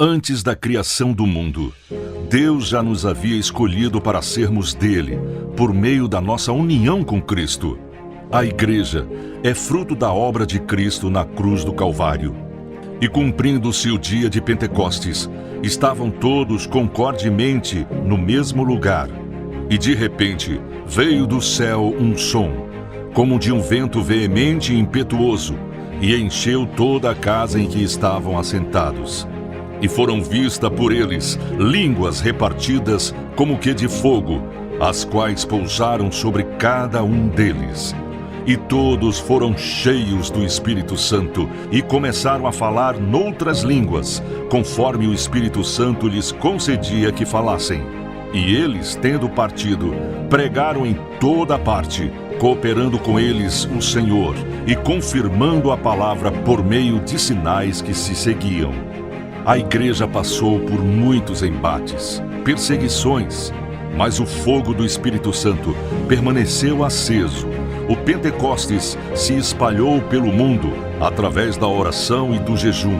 Antes da criação do mundo, Deus já nos havia escolhido para sermos dele, por meio da nossa união com Cristo. A Igreja é fruto da obra de Cristo na cruz do Calvário. E cumprindo-se o dia de Pentecostes, estavam todos concordemente no mesmo lugar. E de repente veio do céu um som, como de um vento veemente e impetuoso, e encheu toda a casa em que estavam assentados. E foram vistas por eles línguas repartidas como que de fogo, as quais pousaram sobre cada um deles. E todos foram cheios do Espírito Santo e começaram a falar noutras línguas, conforme o Espírito Santo lhes concedia que falassem. E eles, tendo partido, pregaram em toda parte, cooperando com eles o Senhor e confirmando a palavra por meio de sinais que se seguiam. A Igreja passou por muitos embates, perseguições, mas o fogo do Espírito Santo permaneceu aceso. O Pentecostes se espalhou pelo mundo através da oração e do jejum.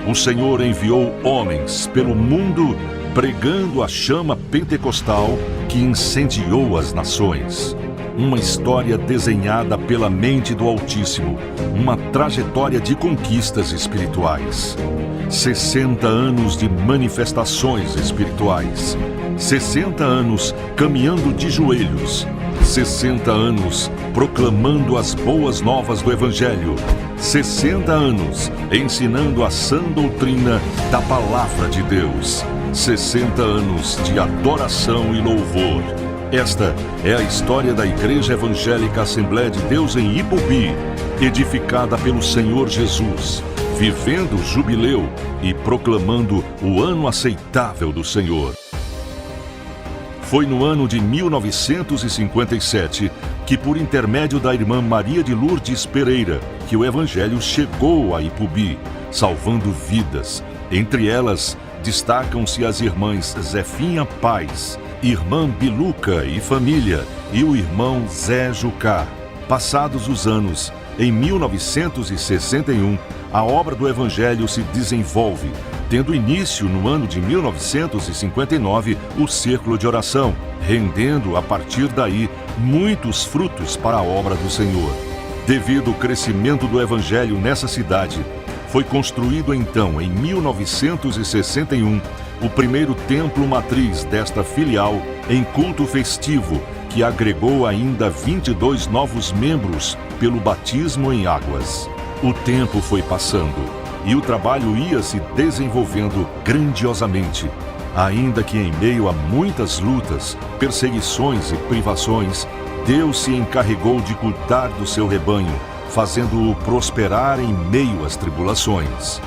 O Senhor enviou homens pelo mundo pregando a chama pentecostal que incendiou as nações. Uma história desenhada pela mente do Altíssimo, uma trajetória de conquistas espirituais. 60 anos de manifestações espirituais. 60 anos caminhando de joelhos. 60 anos proclamando as boas novas do Evangelho. 60 anos ensinando a sã doutrina da Palavra de Deus. 60 anos de adoração e louvor. Esta é a história da Igreja Evangélica Assembleia de Deus em Ipubi, edificada pelo Senhor Jesus, vivendo o jubileu e proclamando o ano aceitável do Senhor. Foi no ano de 1957 que, por intermédio da irmã Maria de Lourdes Pereira, que o Evangelho chegou a Ipubi, salvando vidas. Entre elas, destacam-se as irmãs Zefinha Paz, irmã Biluca e família, e o irmão Zé Jucá. Passados os anos, em 1961, a obra do Evangelho se desenvolve, tendo início no ano de 1959 o Círculo de Oração, rendendo a partir daí muitos frutos para a obra do Senhor. Devido ao crescimento do Evangelho nessa cidade, foi construído então, em 1961, o primeiro templo matriz desta filial em culto festivo, que agregou ainda 22 novos membros pelo batismo em águas. O tempo foi passando e o trabalho ia se desenvolvendo grandiosamente, ainda que em meio a muitas lutas, perseguições e privações, Deus se encarregou de cuidar do seu rebanho, fazendo-o prosperar em meio às tribulações.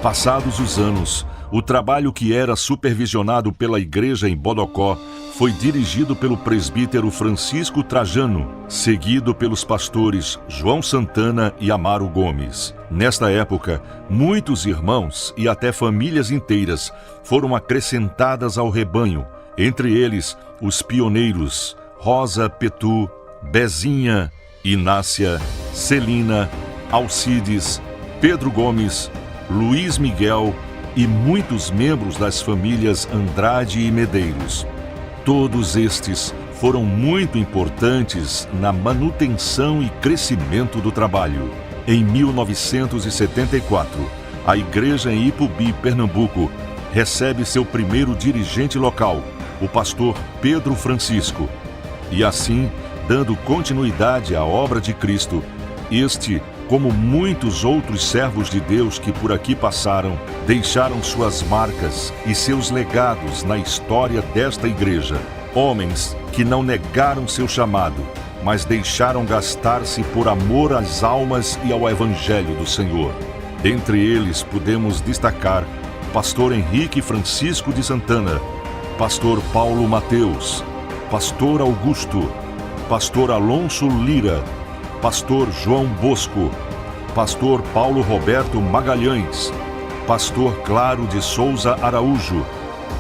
Passados os anos, o trabalho que era supervisionado pela igreja em Bodocó foi dirigido pelo presbítero Francisco Trajano, seguido pelos pastores João Santana e Amaro Gomes. Nesta época, muitos irmãos e até famílias inteiras foram acrescentadas ao rebanho, entre eles os pioneiros Rosa Petu, Bezinha, Inácia, Celina, Alcides, Pedro Gomes, Luiz Miguel e muitos membros das famílias Andrade e Medeiros. Todos estes foram muito importantes na manutenção e crescimento do trabalho. Em 1974, a igreja em Ipubi, Pernambuco, recebe seu primeiro dirigente local, o pastor Pedro Francisco. E assim, dando continuidade à obra de Cristo, este, como muitos outros servos de Deus que por aqui passaram, deixaram suas marcas e seus legados na história desta igreja. Homens que não negaram seu chamado, mas deixaram gastar-se por amor às almas e ao Evangelho do Senhor. Dentre eles podemos destacar pastor Henrique Francisco de Santana, pastor Paulo Mateus, pastor Augusto, pastor Alonso Lira, pastor João Bosco, pastor Paulo Roberto Magalhães, pastor Claro de Souza Araújo,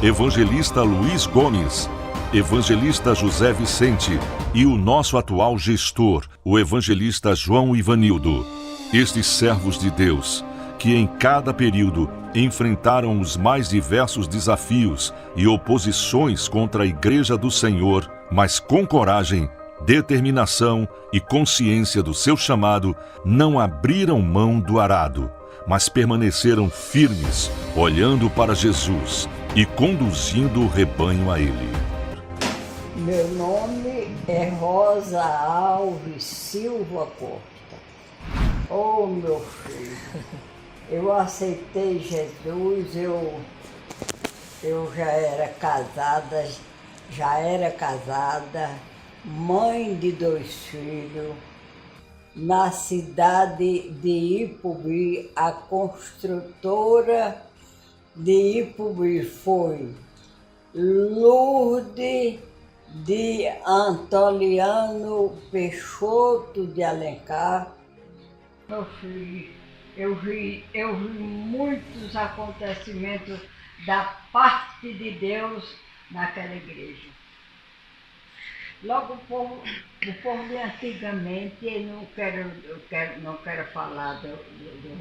evangelista Luiz Gomes, evangelista José Vicente e o nosso atual gestor, o evangelista João Ivanildo. Estes servos de Deus, que que em cada período enfrentaram os mais diversos desafios e oposições contra a Igreja do Senhor, mas com coragem, determinação e consciência do seu chamado, não abriram mão do arado, mas permaneceram firmes, olhando para Jesus e conduzindo o rebanho a Ele. Meu nome é Rosa Alves Silva Costa. Oh, meu filho, eu aceitei Jesus, eu já era casada, mãe de 2 filhos, na cidade de Ipubi. A construtora de Ipubi foi Lourdes de Antoliano Peixoto de Alencar. Meu filho, eu vi muitos acontecimentos da parte de Deus naquela igreja. Logo o povo de antigamente, eu não quero falar do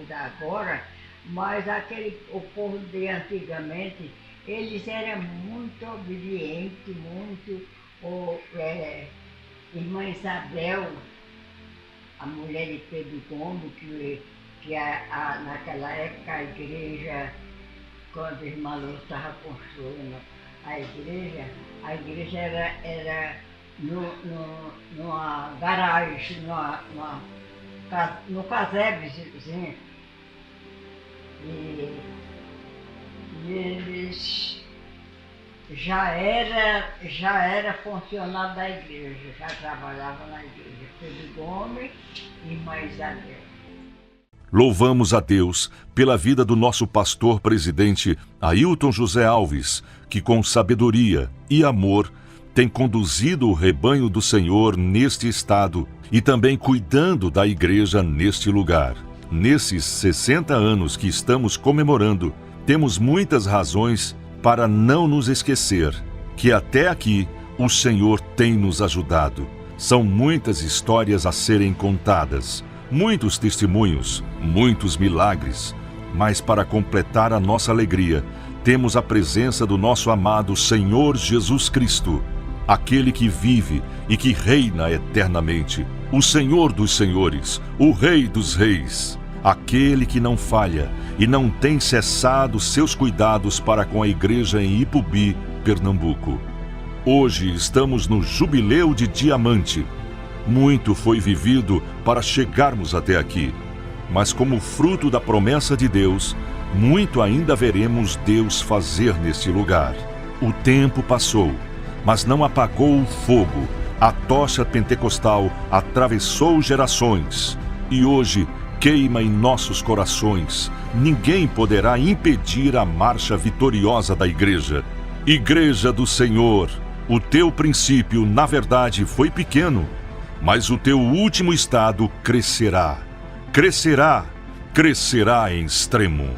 da agora, mas o povo de antigamente, eles eram muito obedientes, irmã Isabel, a mulher de Pedro Gomes, que naquela época a igreja, quando a irmã Lúcia estava construindo a igreja era numa garagem, no casebezinho. E eles já era funcionário da igreja, já trabalhava na igreja. Pedro Gomes e irmã Isabel. Louvamos a Deus pela vida do nosso pastor presidente Ailton José Alves, que com sabedoria e amor tem conduzido o rebanho do Senhor neste estado e também cuidando da igreja neste lugar. Nesses 60 anos que estamos comemorando, temos muitas razões para não nos esquecer que até aqui o Senhor tem nos ajudado. São muitas histórias a serem contadas, muitos testemunhos, muitos milagres, mas para completar a nossa alegria, temos a presença do nosso amado Senhor Jesus Cristo, aquele que vive e que reina eternamente, o Senhor dos senhores, o Rei dos reis, aquele que não falha e não tem cessado seus cuidados para com a igreja em Ipubi, Pernambuco. Hoje estamos no Jubileu de Diamante. Muito foi vivido para chegarmos até aqui, mas como fruto da promessa de Deus, muito ainda veremos Deus fazer neste lugar. O tempo passou, mas não apagou o fogo. A tocha pentecostal atravessou gerações e hoje queima em nossos corações. Ninguém poderá impedir a marcha vitoriosa da igreja. Igreja do Senhor, o teu princípio, na verdade, foi pequeno, mas o teu último estado crescerá. Crescerá, crescerá em extremo.